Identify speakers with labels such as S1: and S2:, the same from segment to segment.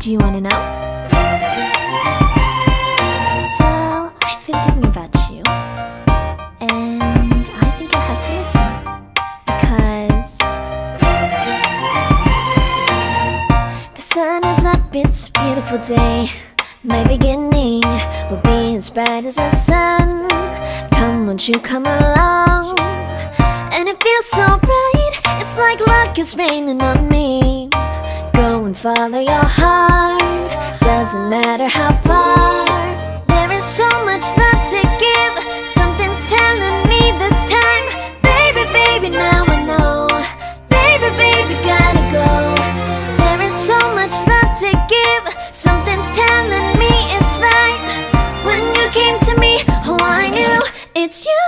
S1: Do you wanna know? Well, I've been thinking about you, and I think I have to listen, because the sun is up, it's a beautiful day. My beginning will be as bright as the sun. Come, won't you come along? And it feels so bright, it's like luck is raining on me. Go and follow your heart, doesn't matter how far. There is so much love to give, something's telling me this time. Baby, baby, now I know. Baby, baby, gotta go. There is so much love to give, something's telling me it's right. When you came to me, oh I knew it's you,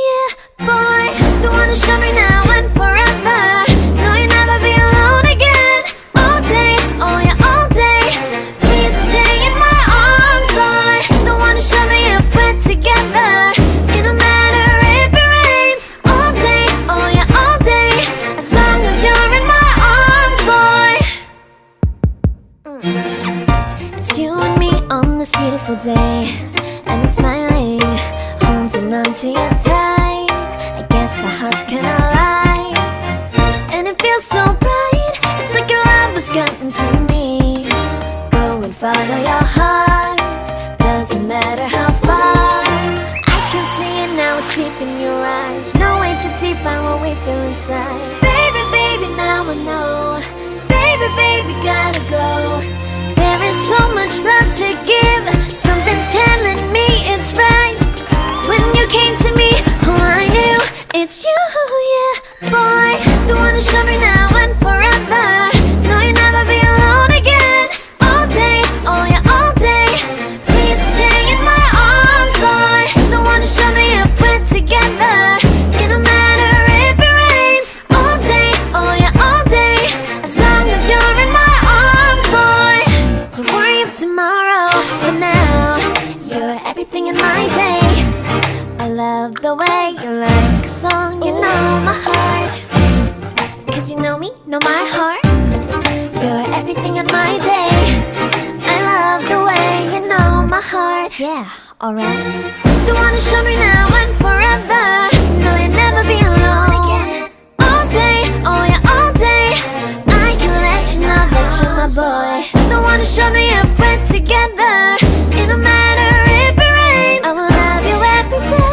S1: yeah, boy. The one who showed me now and forever. No, you'll never be alone again. All day, oh yeah, all day. Please stay in my arms, boy. The one who showed me if we're together. It don't matter if it rains. All day, oh yeah, all day. As long as you're in my arms, boy. It's you and me on this beautiful day, and we're smiling, holding on to you tight. I guess our hearts can align, and it feels so bright. It's like your love has gotten to me. Go and follow your heart, doesn't matter how far. I can see it now, it's deep in your eyes. No way to define what we feel inside. Baby, baby, now I know. Baby, baby, gotta go. There is so much love to give, something's telling me it's right. When you came to me, oh I knew it's you, yeah, boy. The one who showed me now and forever. No, you'll never be alone again. All day, oh yeah, all day. Please stay in my arms, boy. The one who showed me if we're together. It don't matter if it rains. All day, oh yeah, all day. As long as you're in my arms, boy. Don't worry of tomorrow, for now you're everything in my day. I love the way you like a song, you know my heart. Cause you know me, know my heart. You're everything in my day. I love the way you know my heart. Yeah, alright. The one who showed me now and forever. No, you'll never be alone again. All day, oh yeah, all day. I can let you know that you're my boy. The one who showed me if we're together. It don't matter if it rains. I will love you every day.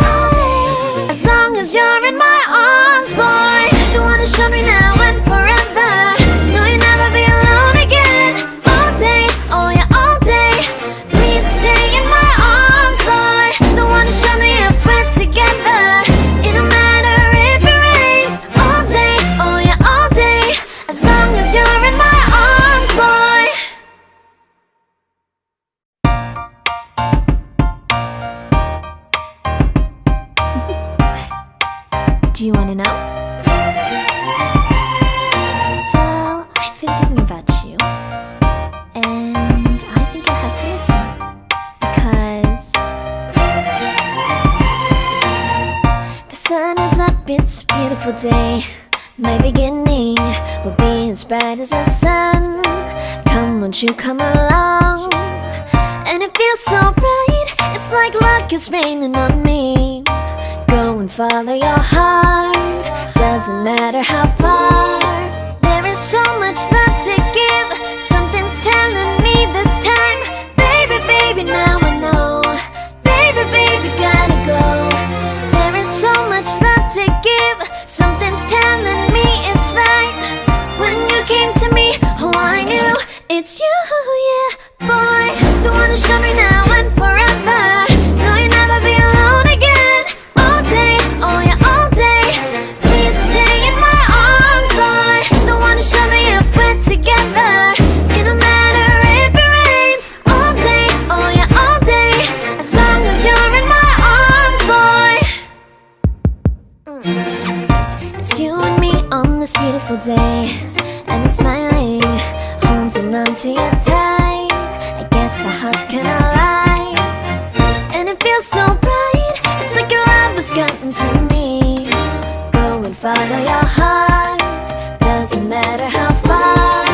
S1: As long as you're in my arms, boy. The one who showed me now and forever. No, you'll never be alone again. All day, oh yeah, all day. Please stay in my arms, boy. The one who showed me if we're together. It don't matter if it rains. All day, oh yeah, all day. As long as you're in my arms, boy. Do you wanna know? Well, I've been thinking about you, and I think I have to listen, because the sun is up, it's a beautiful day. My beginning will be as bright as the sun. Come, won't you come along? And it feels so bright, it's like luck is raining on me. Go and follow your heart, doesn't matter how far. There is so much love to give, something's telling me this time. Baby, baby, now I know. Baby, baby, gotta go. There is so much love to give, something's telling me it's right. When you came to me, oh I knew it's you, yeah, boy. The one who showed me now and forever. No, you'll never be alone again. All day, oh yeah, all day. Please stay in my arms, boy. The one who showed me if we're together. It don't matter if it rains. All day, oh yeah, all day. As long as you're in my arms, boy. It's you and me on this beautiful day, and we're smiling, holding on to you tight. I guess our hearts can align, and it feels so bright. It's like your love has gotten to me. Go and follow your heart, doesn't matter how far.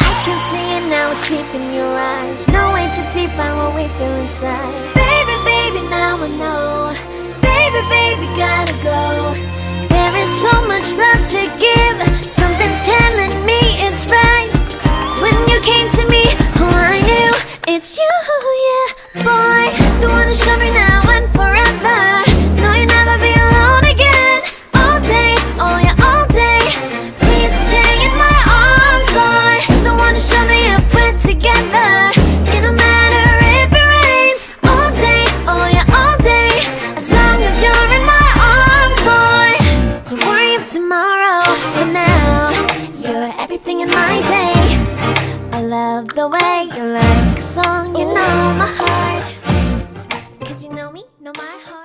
S1: I can see it now, it's deep in your There's no way to define what we feel inside. Baby, baby, now I know. Baby, baby, gotta go. There is so much love to give. Something's telling me it's right. When you came to me, oh, I knew it's you, yeah, boy. The one who showed me now and forever. No, you'll never be alone again. All day, oh yeah, all day. Please stay in my arms, boy. The one who showed me if we're together. It don't matter if it rains. All day, oh yeah, all day. As long as you're in my arms, boy. Don't worry of tomorrow. For now, you're everything in my day. I love the way you like a song. You know my heart, 'cause you know me, know my heart.